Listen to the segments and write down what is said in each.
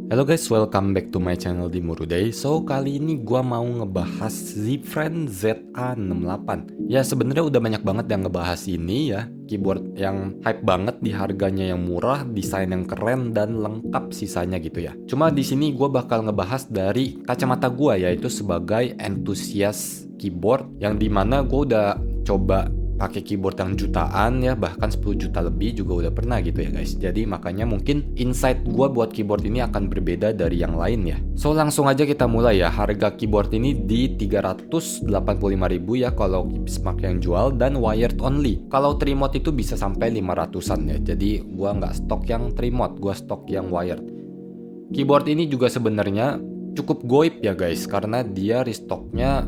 Halo guys, welcome back to my channel di Muruday. So, kali ini gua mau ngebahas Zfriend ZA68. Ya, sebenarnya udah banyak banget yang ngebahas ini ya. Keyboard yang hype banget di harganya yang murah, desain yang keren dan lengkap sisanya gitu ya. Cuma di sini gua bakal ngebahas dari kacamata gua, yaitu sebagai entusias keyboard yang dimana gua udah coba pakai keyboard yang jutaan ya, bahkan 10 juta lebih juga udah pernah gitu ya guys. Jadi makanya mungkin insight gua buat keyboard ini akan berbeda dari yang lain ya. So, langsung aja kita mulai ya. Harga keyboard ini di 385.000 ya kalau Smart yang jual, dan wired only. Kalau remote itu bisa sampai 500-an ya. Jadi gua nggak stok yang remote, gua stok yang wired. Keyboard ini juga sebenarnya cukup goib ya guys, karena dia restocknya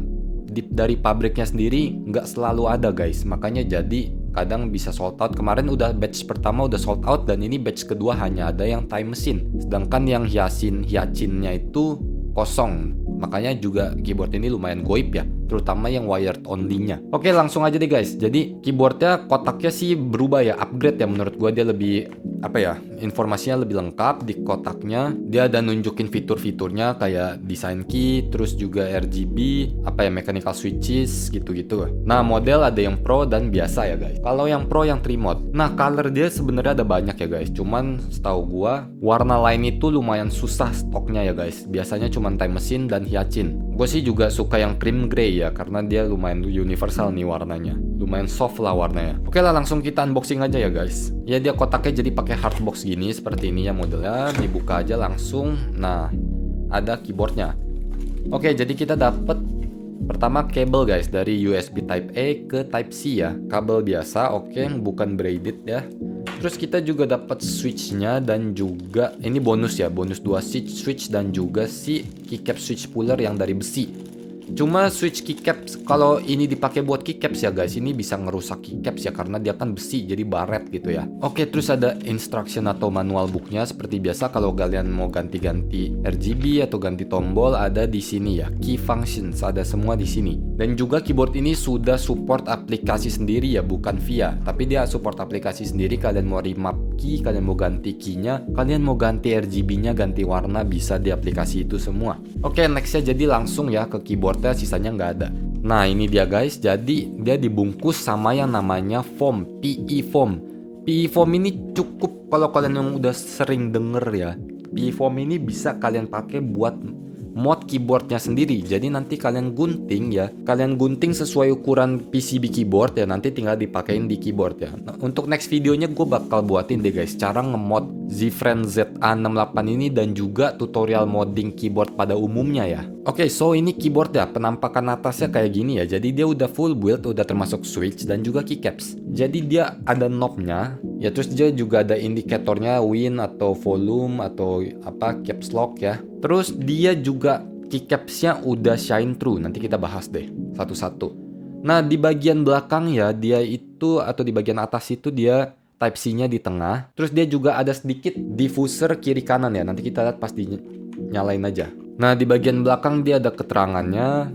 dari pabriknya sendiri nggak selalu ada guys, makanya jadi kadang bisa sold out. Kemarin udah batch pertama udah sold out, dan ini batch kedua hanya ada yang time machine, sedangkan yang Hyacinth-nya itu kosong. Makanya juga keyboard ini lumayan goib ya, terutama yang wired only-nya. Oke, langsung aja deh guys. Jadi keyboardnya kotaknya sih berubah ya, upgrade ya, menurut gua dia lebih informasinya lebih lengkap di kotaknya. Dia ada nunjukin fitur-fiturnya kayak design key, terus juga RGB, mechanical switches gitu-gitu. Nah, model ada yang pro dan biasa ya guys. Kalau yang pro yang remote. Nah, color dia sebenarnya ada banyak ya guys. Cuman setahu gua warna lain itu lumayan susah stoknya ya guys. Biasanya cuman time machine dan Hyacinth. Gue sih juga suka yang cream gray ya, karena dia lumayan universal nih warnanya. Lumayan soft lah warnanya. Oke lah, langsung kita unboxing aja ya guys. Ya, dia kotaknya jadi pakai hardbox gini seperti ini ya modelnya. Dibuka aja langsung. Nah, ada keyboardnya. Oke, jadi kita dapet pertama kabel guys, dari USB Type A ke Type C ya. Kabel biasa, oke, bukan braided ya. Terus kita juga dapat switchnya, dan juga ini bonus ya, bonus 2 switch dan juga si keycap switch puller yang dari besi. Cuma switch keycaps kalau ini dipakai buat keycaps ya guys, ini bisa ngerusak keycaps ya, karena dia kan besi jadi baret gitu ya. Oke, terus ada instruction atau manual booknya seperti biasa. Kalau kalian mau ganti-ganti RGB atau ganti tombol ada di sini ya. Key functions ada semua di sini. Dan juga keyboard ini sudah support aplikasi sendiri ya, bukan VIA, tapi dia support aplikasi sendiri. Kalian mau remap key, kalian mau ganti keynya, kalian mau ganti RGB-nya, ganti warna, bisa di aplikasi itu semua. Oke, nextnya jadi langsung ya ke keyboard, sisanya nggak ada. Nah, ini dia guys, jadi dia dibungkus sama yang namanya foam, PE foam. PE foam ini cukup, kalau kalian yang udah sering denger ya, PE foam ini bisa kalian pakai buat mod keyboardnya sendiri. Jadi nanti kalian gunting ya, kalian gunting sesuai ukuran PCB keyboard ya, nanti tinggal dipakein di keyboard ya. Nah, untuk next videonya gue bakal buatin deh guys cara ngemod Zfriend ZA68 ini, dan juga tutorial modding keyboard pada umumnya ya. Oke, so ini keyboard ya, penampakan atasnya kayak gini ya. Jadi dia udah full build, udah termasuk switch dan juga keycaps. Jadi dia ada knobnya ya, terus dia juga ada indikatornya win atau volume atau caps lock ya. Terus dia juga keycapsnya udah shine through. Nanti kita bahas deh satu-satu. Nah, di bagian belakang ya, dia itu atau di bagian atas itu dia Type C-nya di tengah. Terus dia juga ada sedikit diffuser kiri kanan ya. Nanti kita lihat pas dinyalain aja. Nah, di bagian belakang dia ada keterangannya.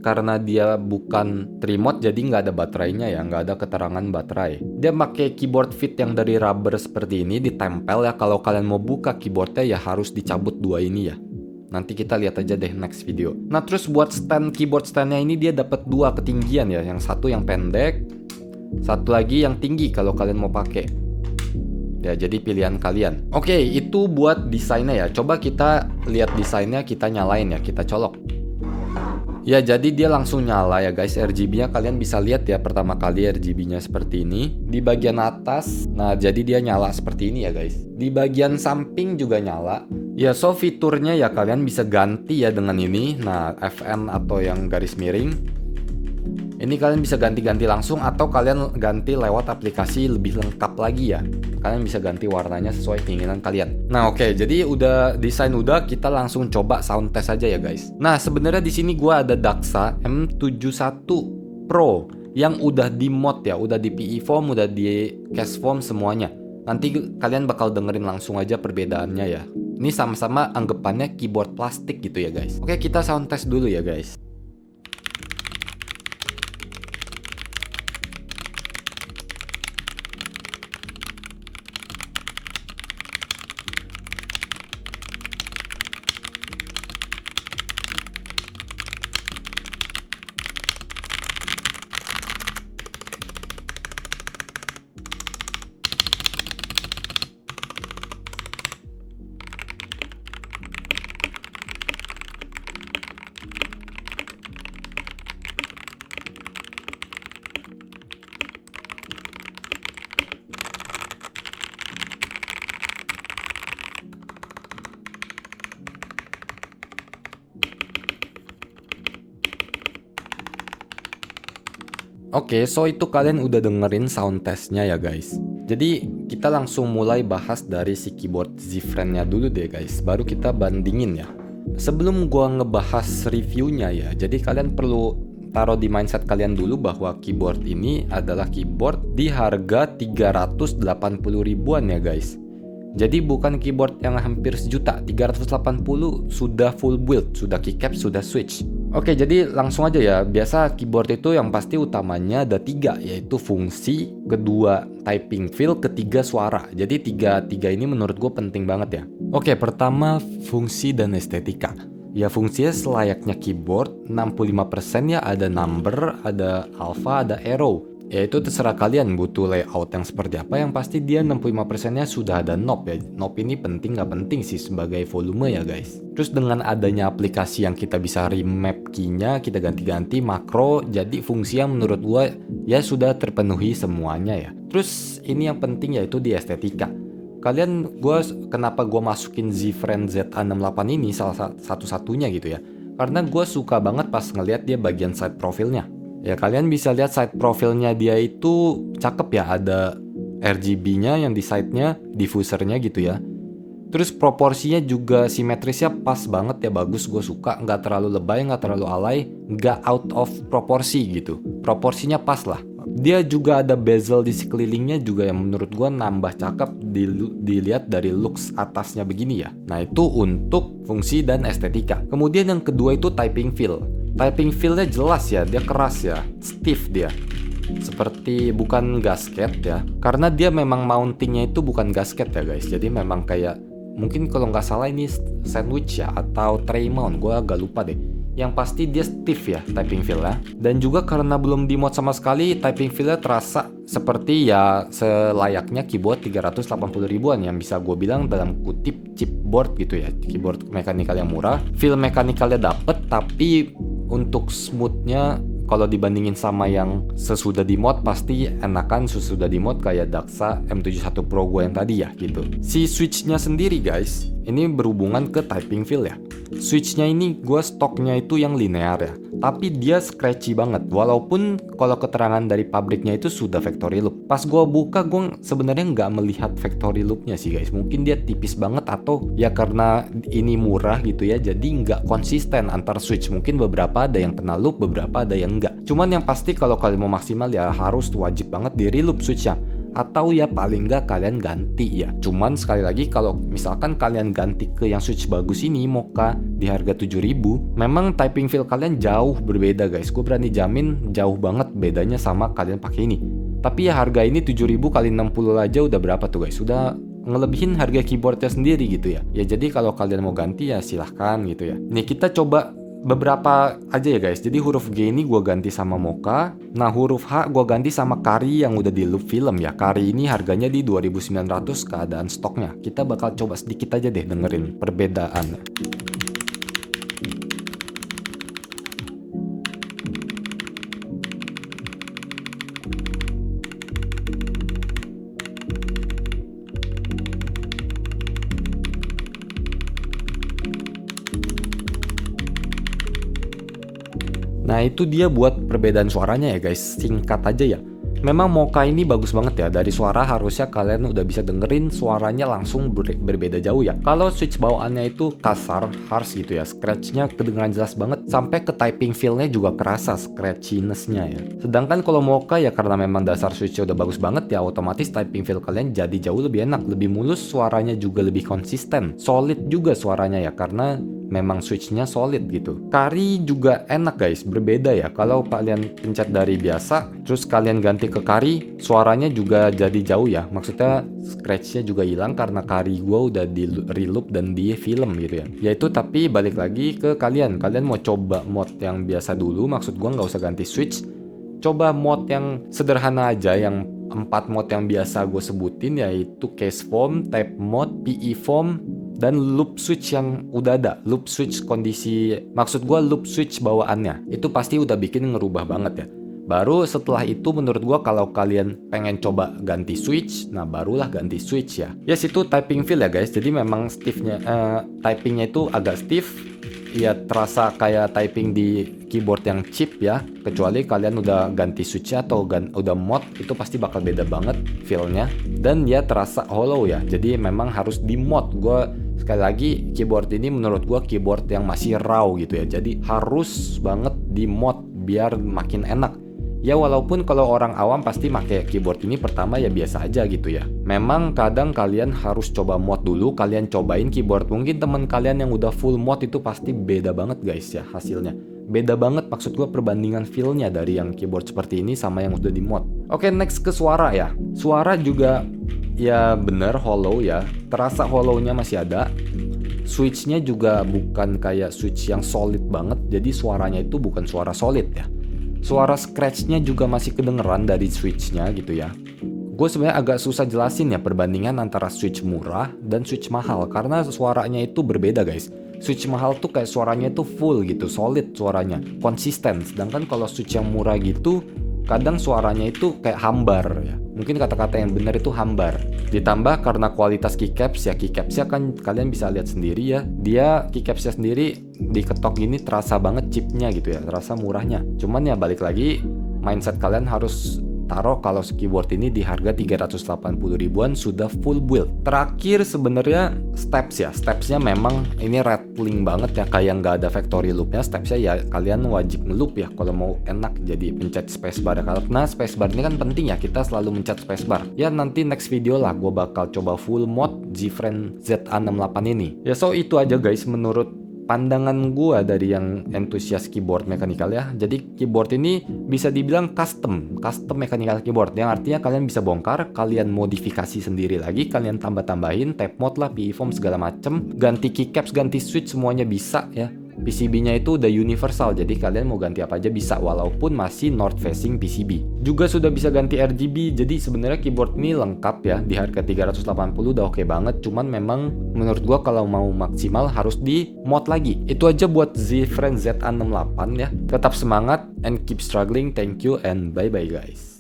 Karena dia bukan remote, jadi nggak ada baterainya ya, nggak ada keterangan baterai. Dia pakai keyboard fit yang dari rubber seperti ini, ditempel ya. Kalau kalian mau buka keyboardnya ya harus dicabut dua ini ya. Nanti kita lihat aja deh next video. Nah, terus buat keyboard standnya ini dia dapat dua ketinggian ya. Yang satu yang pendek, satu lagi yang tinggi kalau kalian mau pakai. Ya, jadi pilihan kalian. Oke, itu buat desainnya ya. Coba kita lihat desainnya, kita nyalain ya, kita colok. Ya, jadi dia langsung nyala ya guys. RGB-nya kalian bisa lihat ya, pertama kali RGB-nya seperti ini. Di bagian atas, nah jadi dia nyala seperti ini ya guys. Di bagian samping juga nyala. Ya, so fiturnya ya kalian bisa ganti ya dengan ini. Nah, FN atau yang garis miring. Ini kalian bisa ganti-ganti langsung, atau kalian ganti lewat aplikasi lebih lengkap lagi ya. Kalian bisa ganti warnanya sesuai keinginan kalian. Nah, oke, jadi udah desain udah, kita langsung coba sound test aja ya guys. Nah, sebenarnya di sini gua ada Daxa M71 Pro yang udah di mod ya, udah di PE foam, udah di cast foam semuanya. Nanti kalian bakal dengerin langsung aja perbedaannya ya. Ini sama-sama anggapannya keyboard plastik gitu ya guys. Oke, kita sound test dulu ya guys. Oke, so itu kalian udah dengerin sound testnya ya guys. Jadi kita langsung mulai bahas dari si keyboard Z-Friend-nya dulu deh guys. Baru kita bandingin ya. Sebelum gua ngebahas reviewnya ya, jadi kalian perlu taruh di mindset kalian dulu bahwa keyboard ini adalah keyboard di harga 380 ribuan ya guys. Jadi bukan keyboard yang hampir sejuta, 380 sudah full build, sudah keycap, sudah switch. Oke, jadi langsung aja ya. Biasa keyboard itu yang pasti utamanya ada 3, yaitu fungsi, kedua typing feel, ketiga suara. Jadi tiga ini menurut gue penting banget ya. Oke, pertama fungsi dan estetika. Ya fungsinya selayaknya keyboard, 65% ya ada number, ada alpha, ada arrow. Ya itu terserah kalian butuh layout yang seperti apa, yang pasti dia 65%-nya sudah ada knob ya. Knob ini penting nggak penting sih sebagai volume ya guys. Terus dengan adanya aplikasi yang kita bisa remap key-nya, kita ganti-ganti makro, jadi fungsi yang menurut gua ya sudah terpenuhi semuanya ya. Terus ini yang penting yaitu di estetika. Kenapa gua masukin Z-Friend ZA68 ini salah satu-satunya gitu ya. Karena gua suka banget pas ngelihat dia bagian side profilnya. Ya kalian bisa lihat side profilnya dia itu cakep ya, ada RGB-nya yang di side-nya, diffusernya gitu ya. Terus proporsinya juga simetrisnya pas banget ya, bagus, gue suka, nggak terlalu lebay, nggak terlalu alay, nggak out of proporsi gitu. Proporsinya pas lah. Dia juga ada bezel di sekelilingnya juga yang menurut gue nambah cakep dilihat dari looks atasnya begini ya. Nah itu untuk fungsi dan estetika. Kemudian yang kedua itu typing feel. Typing feel-nya jelas ya, dia keras ya, stiff dia. Seperti bukan gasket ya, karena dia memang mountingnya itu bukan gasket ya guys. Jadi memang kayak, mungkin kalau nggak salah ini sandwich ya, atau tray mount, gue agak lupa deh. Yang pasti dia stiff ya typing feel-nya. Dan juga karena belum di mod sama sekali, typing feel-nya terasa seperti ya selayaknya keyboard 380 ribuan yang bisa gue bilang dalam kutip chipboard gitu ya. Keyboard mekanikal yang murah, feel mekanikalnya dapet, tapi untuk smoothnya kalau dibandingin sama yang sesudah di mod pasti enakan sesudah di mod kayak Daxa M71 Pro gue yang tadi ya gitu. Si switchnya sendiri guys, ini berhubungan ke typing feel ya. Switchnya ini gue stoknya itu yang linear ya, tapi dia scratchy banget. Walaupun kalau keterangan dari pabriknya itu sudah factory loop. Pas gue buka gue sebenarnya nggak melihat factory loopnya sih guys. Mungkin dia tipis banget atau ya karena ini murah gitu ya, jadi nggak konsisten antar switch. Mungkin beberapa ada yang kena loop, beberapa ada yang enggak. Cuman yang pasti kalau kalian mau maksimal ya harus wajib banget di reloop switchnya. Atau ya paling nggak kalian ganti ya. Cuman sekali lagi kalau misalkan kalian ganti ke yang switch bagus ini Mocha di harga 7.000, memang typing feel kalian jauh berbeda guys. Gue berani jamin jauh banget bedanya sama kalian pakai ini. Tapi ya harga ini 7.000 kali 60 aja udah berapa tuh guys? Udah ngelebihin harga keyboardnya sendiri gitu ya. Ya jadi kalau kalian mau ganti ya silahkan gitu ya. Nih kita coba beberapa aja ya guys. Jadi huruf G ini gue ganti sama Mocha. Nah huruf H gue ganti sama Kari yang udah di loop film ya. Kari ini harganya di 2.900 keadaan stoknya. Kita bakal coba sedikit aja deh dengerin perbedaannya. Nah itu dia buat perbedaan suaranya ya guys, singkat aja ya. Memang Mocha ini bagus banget ya, dari suara harusnya kalian udah bisa dengerin suaranya langsung berbeda jauh ya. Kalau switch bawaannya itu kasar, harsh gitu ya, scratchnya kedengeran jelas banget, sampai ke typing feel-nya juga kerasa scratchiness-nya ya. Sedangkan kalau Mocha ya karena memang dasar switch-nya udah bagus banget ya, otomatis typing feel kalian jadi jauh lebih enak, lebih mulus, suaranya juga lebih konsisten, solid juga suaranya ya, karena memang switchnya solid gitu. Kari juga enak guys, berbeda ya. Kalau kalian pencet dari biasa, terus kalian ganti ke Kari, suaranya juga jadi jauh ya. Maksudnya scratchnya juga hilang karena Kari gua udah di reloop dan di film gitu ya. Yaitu tapi balik lagi ke kalian mau coba mod yang biasa dulu, maksud gua nggak usah ganti switch. Coba mod yang sederhana aja, yang 4 mod yang biasa gue sebutin, yaitu case foam, type mode, PE foam, dan loop switch yang udah ada. Loop switch kondisi, maksud gue loop switch bawaannya, itu pasti udah bikin ngerubah banget ya. Baru setelah itu menurut gue kalau kalian pengen coba ganti switch, nah barulah ganti switch ya. Yes itu typing feel ya guys, jadi memang stiffnya, typingnya itu agak stiff. ya terasa kayak typing di keyboard yang cheap ya. Kecuali kalian udah ganti switch atau udah mod, itu pasti bakal beda banget feel-nya. Dan dia terasa hollow ya, jadi memang harus di mod. Sekali lagi, keyboard ini menurut gue keyboard yang masih raw gitu ya, jadi harus banget di mod biar makin enak. Ya walaupun kalau orang awam pasti pakai keyboard ini pertama ya biasa aja gitu ya. Memang kadang kalian harus coba mod dulu, kalian cobain keyboard. Mungkin teman kalian yang udah full mod itu pasti beda banget guys ya hasilnya. Beda banget, maksud gue perbandingan feel-nya dari yang keyboard seperti ini sama yang udah di mod. Oke, next ke suara ya. Suara juga ya bener hollow ya. Terasa hollow-nya masih ada. Switch-nya juga bukan kayak switch yang solid banget, jadi suaranya itu bukan suara solid ya. Suara scratch-nya juga masih kedengeran dari switch-nya gitu ya. Gue sebenarnya agak susah jelasin ya perbandingan antara switch murah dan switch mahal karena suaranya itu berbeda guys. Switch mahal tuh kayak suaranya itu full gitu, solid suaranya, konsisten. Sedangkan kalau switch yang murah gitu, kadang suaranya itu kayak hambar ya. Mungkin kata-kata yang benar itu hambar. Ditambah karena kualitas keycaps ya kan kalian bisa lihat sendiri ya. Dia keycapsnya sendiri diketok gini terasa banget cheapnya gitu ya, terasa murahnya. Cuman ya balik lagi, mindset kalian harus taruh kalau keyboard ini di harga 380 ribuan sudah full build. Terakhir sebenarnya stepsnya memang ini rattling banget ya, kayak nggak ada factory loopnya. Stepsnya ya kalian wajib ngeloop ya kalau mau enak, jadi pencet spacebar karena spacebar ini kan penting ya, kita selalu mencet spacebar. Ya nanti next video lah gue bakal coba full mod ZFriend ZA68 ini. Ya so itu aja guys menurut pandangan gue dari yang entusias keyboard mechanical ya. Jadi keyboard ini bisa dibilang custom mechanical keyboard, yang artinya kalian bisa bongkar, kalian modifikasi sendiri lagi, kalian tambah-tambahin tab mod lah, PE form segala macem, ganti keycaps, ganti switch, semuanya bisa ya. PCB-nya itu udah universal, jadi kalian mau ganti apa aja bisa walaupun masih north facing PCB. Juga sudah bisa ganti RGB, jadi sebenarnya keyboard ini lengkap ya. Di harga 380 udah oke banget, cuman memang menurut gua kalau mau maksimal harus di mod lagi. Itu aja buat ZFriend ZA68 ya. Tetap semangat and keep struggling. Thank you and bye bye guys.